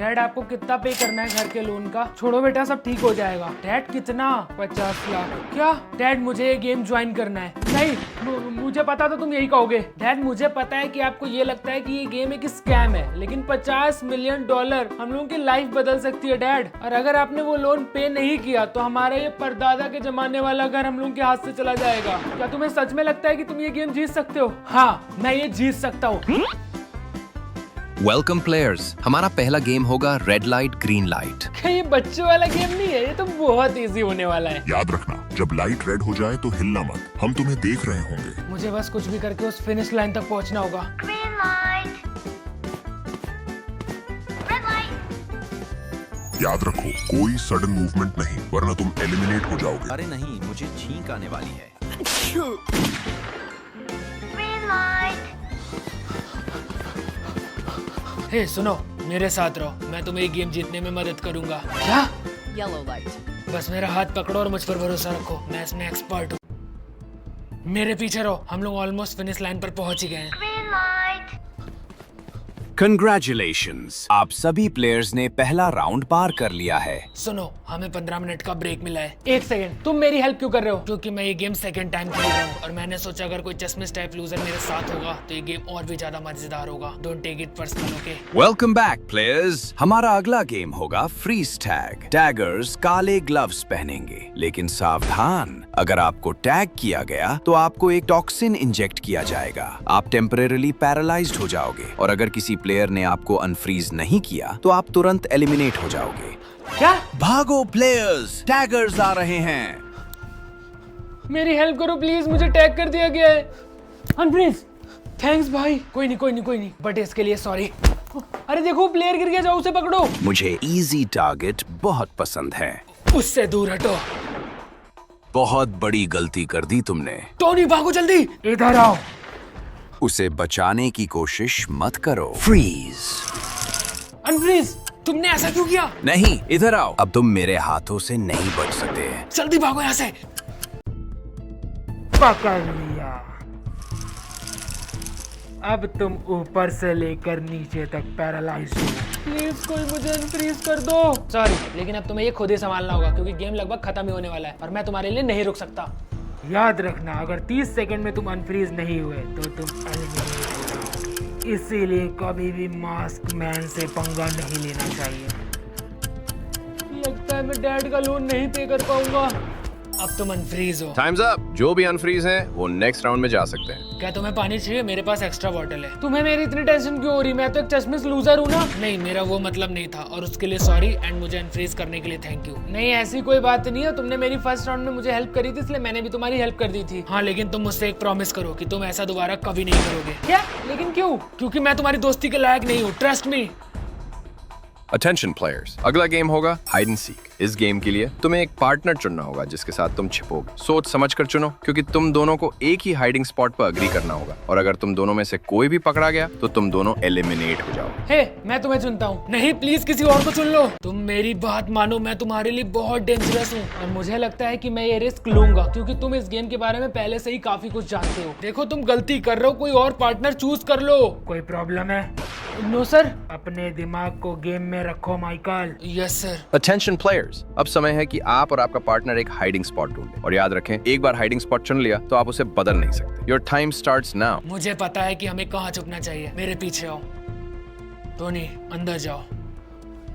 Dad आपको कितना पे करना है घर के लोन का? छोड़ो बेटा, सब ठीक हो जाएगा। डैड कितना? 50 लाख। क्या? डैड मुझे ये गेम ज्वाइन करना है। नहीं, मुझे पता था तुम यही कहोगे। डैड मुझे पता है कि आपको ये लगता है कि ये गेम एक स्कैम है, लेकिन $50 मिलियन हम लोगों की लाइफ बदल सकती है डैड। और अगर आपने वो लोन पे नहीं किया तो हमारा ये परदादा के जमाने वाला घर हम लोगों के हाथ से चला जाएगा। क्या तुम्हें सच में लगता है कि तुम ये गेम जीत सकते हो? हाँ, मैं ये जीत सकता हूँ। वेलकम प्लेयर्स, हमारा पहला गेम होगा रेड लाइट ग्रीन लाइट। क्या ये बच्चों वाला गेम नहीं है? ये तो बहुत इजी होने वाला है। याद रखना, जब लाइट रेड हो जाए तो हिलना मत, हम तुम्हें देख रहे होंगे। मुझे बस कुछ भी करके उस फिनिश लाइन तक पहुंचना होगा। Green light. Red light. याद रखो, कोई सडन मूवमेंट नहीं, वरना तुम एलिमिनेट हो जाओगे। अरे नहीं, मुझे छींक आने वाली है। Green light. हे सुनो, मेरे साथ रहो, मैं तुम्हें ये गेम जीतने में मदद करूंगा। क्या? Yellow light. बस मेरा हाथ पकड़ो और मुझ पर भरोसा रखो, मैं इसमें एक्सपर्ट हूँ। मेरे पीछे रहो, हम लोग ऑलमोस्ट फिनिश लाइन पर पहुंच ही गए हैं। Green light. कंग्रेचुलेशंस, आप सभी प्लेयर्स ने पहला राउंड पार कर लिया है। सुनो, हमें 15 मिनट का ब्रेक मिला है। एक सेकंड, तुम मेरी हेल्प क्यों कर रहे हो? क्योंकि मैं ये गेम सेकंड टाइम खेल रहा हूँ और मैंने सोचा अगर कोई चश्मिश टाइप लूजर मेरे साथ होगा तो ये गेम और भी ज्यादा मजेदार होगा। Don't take it personal, okay? Welcome back players, हमारा अगला गेम होगा फ्रीज टैग। टैगर्स काले ग्लव्स पहनेंगे, लेकिन सावधान, अगर आपको टैग किया गया तो आपको एक टॉक्सिन इंजेक्ट किया जाएगा। आप टेम्परेरीली पैरालाइज्ड हो जाओगे और अगर किसी प्लेयर ने आपको अनफ्रीज नहीं किया तो आप तुरंत एलिमिनेट हो जाओगे। क्या? भागो प्लेयर्स, टैगर्स आ रहे हैं। मेरी हेल्प करो प्लीज, मुझे टैग कर दिया गया है। अनफ्रीज। थैंक्स भाई। कोई नहीं, बट इसके लिए सॉरी। अरे देखो, प्लेयर गिर गया, जाओ उसे पकड़ो। मुझे इजी टारगेट बहुत पसंद है। उससे दूर हटो। बहुत बड़ी गलती कर दी तुमने। टोनी भागो जल्दी, इधर आओ। उसे बचाने की कोशिश मत करो। फ्रीज। अनफ्रीज, तुमने ऐसा क्यों किया? नहीं, इधर आओ। अब तुम मेरे हाथों से नहीं बच सकते। जल्दी भागो यहाँ से। पकड़ लिया। अब तुम ऊपर से लेकर नीचे तक पैरालाइज हो। प्लीज कोई मुझे अनफ्रीज कर दो। सॉरी, लेकिन अब तुम्हें ये खुद ही संभालना होगा क्योंकि गेम लगभग खत्म ही होने वाला है और मैं तुम्हारे लिए नहीं रुक सकता। याद रखना, अगर 30 सेकंड में तुम अनफ्रीज नहीं हुए तो तुम एलिमिनेट हो जाओगे। इसीलिए कभी भी मास्क मैन से पंगा नहीं लेना चाहिए। लगता है मैं डैड का लोन नहीं पे कर पाऊंगा। अब तुम अनफ्रीज हो। Times up. जो भी अनफ्रीज हैं, वो नेक्स्ट राउंड में जा सकते हैं। क्या तुम्हें पानी चाहिए? मेरे पास एक्स्ट्रा बॉटल है। तुम्हें मेरी इतनी टेंशन क्यों हो रही? मैं तो एक चश्मिश लूजर हूँ ना। नहीं, मेरा वो मतलब नहीं था और उसके लिए सॉरी एंड मुझे अनफ्रीज करने के लिए थैंक यू। नहीं, ऐसी कोई बात नहीं है। तुमने मेरी फर्स्ट राउंड में मुझे हेल्प करी थी, इसलिए मैंने भी तुम्हारी हेल्प कर दी थी। हाँ, लेकिन तुम मुझसे एक प्रॉमिस करो कि तुम ऐसा दोबारा कभी नहीं करोगे। क्या? लेकिन क्यों? क्योंकि मैं तुम्हारी दोस्ती के लायक नहीं हूँ, ट्रस्ट मी। अटेंशन प्लेयर्स, अगला गेम होगा हाइड एंड सीक। इस गेम के लिए तुम्हें एक पार्टनर चुनना होगा जिसके साथ तुम छिपोगे। सोच समझ कर चुनो, क्योंकि तुम दोनों को एक ही हाइडिंग स्पॉट पर अग्री करना होगा और अगर तुम दोनों में से कोई भी पकड़ा गया तो तुम दोनों एलिमिनेट हो जाओ। हे, मैं तुम्हें चुनता हूँ। नहीं, प्लीज किसी और को चुन लो। तुम मेरी बात मानो, मैं तुम्हारे लिए बहुत डेंजरस हूँ और मुझे लगता है कि मैं ये रिस्क लूंगा क्योंकि तुम इस गेम के बारे में पहले से ही काफी कुछ जानते हो। देखो, तुम गलती कर रहे हो, कोई और पार्टनर चूज कर लो। कोई प्रॉब्लम है? No sir. अपने दिमाग को गेम में रखो Michael. Yes sir. Attention players, अब समय है कि आप और आपका पार्टनर एक हाइडिंग स्पॉट ढूंढें और याद रखें, एक बार हाइडिंग स्पॉट चुन लिया तो आप उसे बदल नहीं सकते। Your time starts now. मुझे पता है कि हमें कहाँ छुपना चाहिए। मेरे पीछे आओ। टोनी, अंदर जाओ।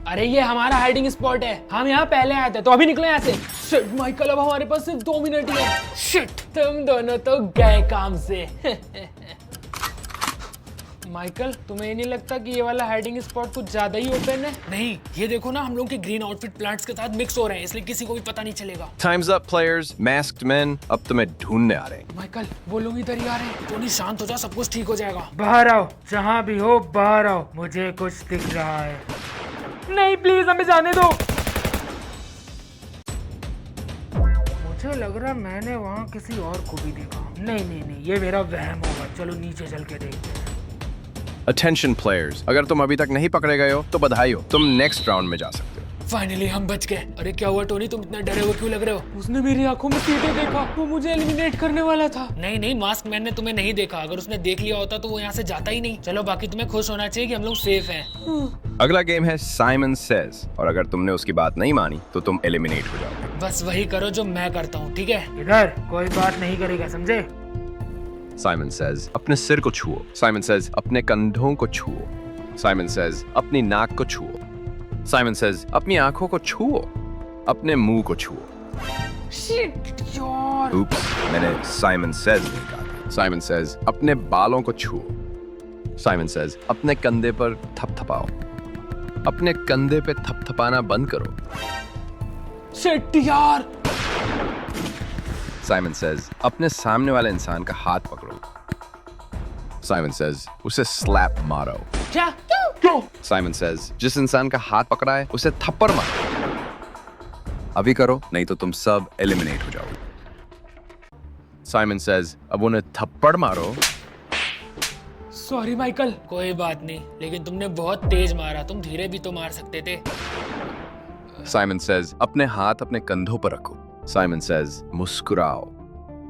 अरे ये हमारा हाइडिंग स्पॉट है, हम यहाँ पहले आए थे, तो अभी निकलो यहाँ से। शिट माइकल, अब हमारे पास सिर्फ 2 मिनट ही है। शिट, तुम दोनों तो गए काम से। माइकल, तुम्हें नहीं लगता कि ये वाला हाइडिंग स्पॉट कुछ ज्यादा ही ओपन है? नहीं, ये देखो ना, हम लोग के ग्रीन आउटफिट प्लांट्स के साथ मिक्स हो रहे हैं, इसलिए किसी को भी पता नहीं चलेगा। टाइम्स अप प्लेयर्स, मैस्क्ड मैन अब तुम्हें ढूंढने आ रहे हैं। माइकल, वो लोग इधर ही आ रहे हैं। टोनी शांत हो जा, सब कुछ ठीक हो जाएगा। बाहर आओ, जहाँ भी हो बाहर आओ, मुझे कुछ दिख रहा है। नहीं, प्लीज हमें जाने दो। मुझे लग रहा मैंने वहाँ किसी और को भी देखा। नहीं, ये मेरा वहम होगा। चलो नीचे चल के देखते हैं। अटेंशन प्लेयर्स, अगर तुम अभी तक नहीं पकड़े गए हो तो बधाई हो, तुम नेक्स्ट राउंड में जा सकते हो। फाइनली हम बच गए। अरे क्या हुआ टोनी, तुम इतना डरे हुए क्यों लग रहे हो? उसने मेरी आंखों में सीधे देखा, वो मुझे एलिमिनेट करने वाला था। नहीं नहीं, मास्क मैन ने तुम्हें नहीं देखा, अगर उसने देख लिया होता तो वो यहाँ से जाता ही नहीं। चलो बाकी तुम्हें खुश होना चाहिए कि हम लोग सेफ हैं। अगला गेम है साइमन सेज, और अगर तुमने उसकी बात नहीं मानी तो तुम एलिमिनेट हो जाओगे। बस वही करो जो मैं करता हूँ, ठीक है? इधर कोई बात नहीं करेगा, समझे? साइमन सेज अपने सिर को छुओ। साइमन सेज अपने कंधों को छुओ। साइमन सेज अपनी नाक को छुओ। साइमन सेज अपनी आंखों को छुओ। अपने मुंह को छुओ। शिट यार। Oops, मैंने साइमन सेज नहीं कहा। साइमन सेज अपने बालों को छुओ। साइमन सेज अपने कंधे पर थपथपाओ। अपने कंधे पे थपथपाना बंद करो। शिट यार। साइमन सेज अपने सामने वाले इंसान का हाथ पकड़ो। साइमन सेज उसे स्लैप मारो। क्या? क्यों? साइमन सेज जिस इंसान का हाथ पकड़ा है उसे थप्पड़ मारो। अभी करो, नहीं तो तुम सब एलिमिनेट हो जाओगे। साइमन सेज अब उन्हें थप्पड़ मारो। Sorry Michael. कोई बात नहीं, लेकिन तुमने बहुत तेज मारा, तुम धीरे भी तो मार सकते थे। साइमन सेज अपने हाथ अपने कंधों पर रखो। साइमन सेज मुस्कुराओ।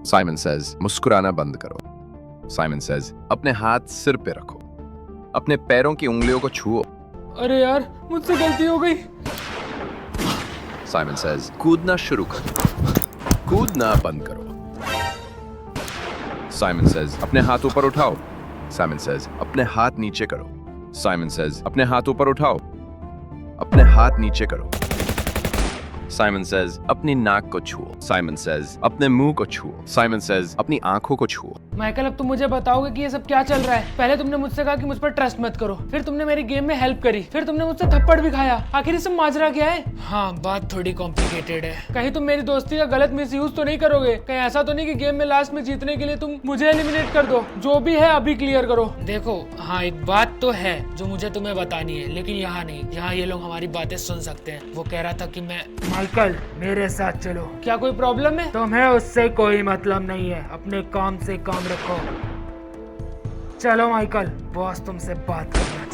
साइमन सेज मुस्कुराना बंद करो। साइमन सेज अपने हाथ सिर पे रखो। अपने पैरों की उंगलियों को छुओ। अरे यार, मुझसे गलती हो गई। साइमन सेज कूदना शुरू करो। कूदना बंद करो। साइमन सेज अपने हाथ ऊपर उठाओ। साइमन सेज अपने हाथ नीचे करो। साइमन सेज अपने हाथ ऊपर उठाओ। अपने हाथ नीचे करो। साइमन सेज अपनी नाक को छुओ। साइमन सेज अपने मुंह को छुओ। साइमन सेज अपनी आंखों को छुओ। माइकल, अब तुम मुझे बताओगे कि ये सब क्या चल रहा है? पहले तुमने मुझसे कहा कि मुझ पर ट्रस्ट मत करो, फिर तुमने मेरी गेम में हेल्प करी, फिर तुमने मुझसे थप्पड़ भी खाया। आखिर ये सब माजरा क्या है? हाँ, बात थोड़ी कॉम्प्लिकेटेड है। कहीं तुम मेरी दोस्ती का गलत मिसयूज तो नहीं करोगे? कहीं ऐसा तो नहीं कि गेम में लास्ट में जीतने के लिए तुम मुझे एलिमिनेट कर दो? जो भी है अभी क्लियर करो। देखो, हाँ एक बात तो है जो मुझे तुम्हें बतानी है, लेकिन यहाँ नहीं। यहाँ ये लोग हमारी बातें सुन सकते हैं। वो कह रहा था कि मैं माइकल मेरे साथ चलो। क्या कोई प्रॉब्लम है? तुम्हें उससे कोई मतलब नहीं है, अपने काम से काम रखो। चलो माइकल, बॉस तुमसे बात करना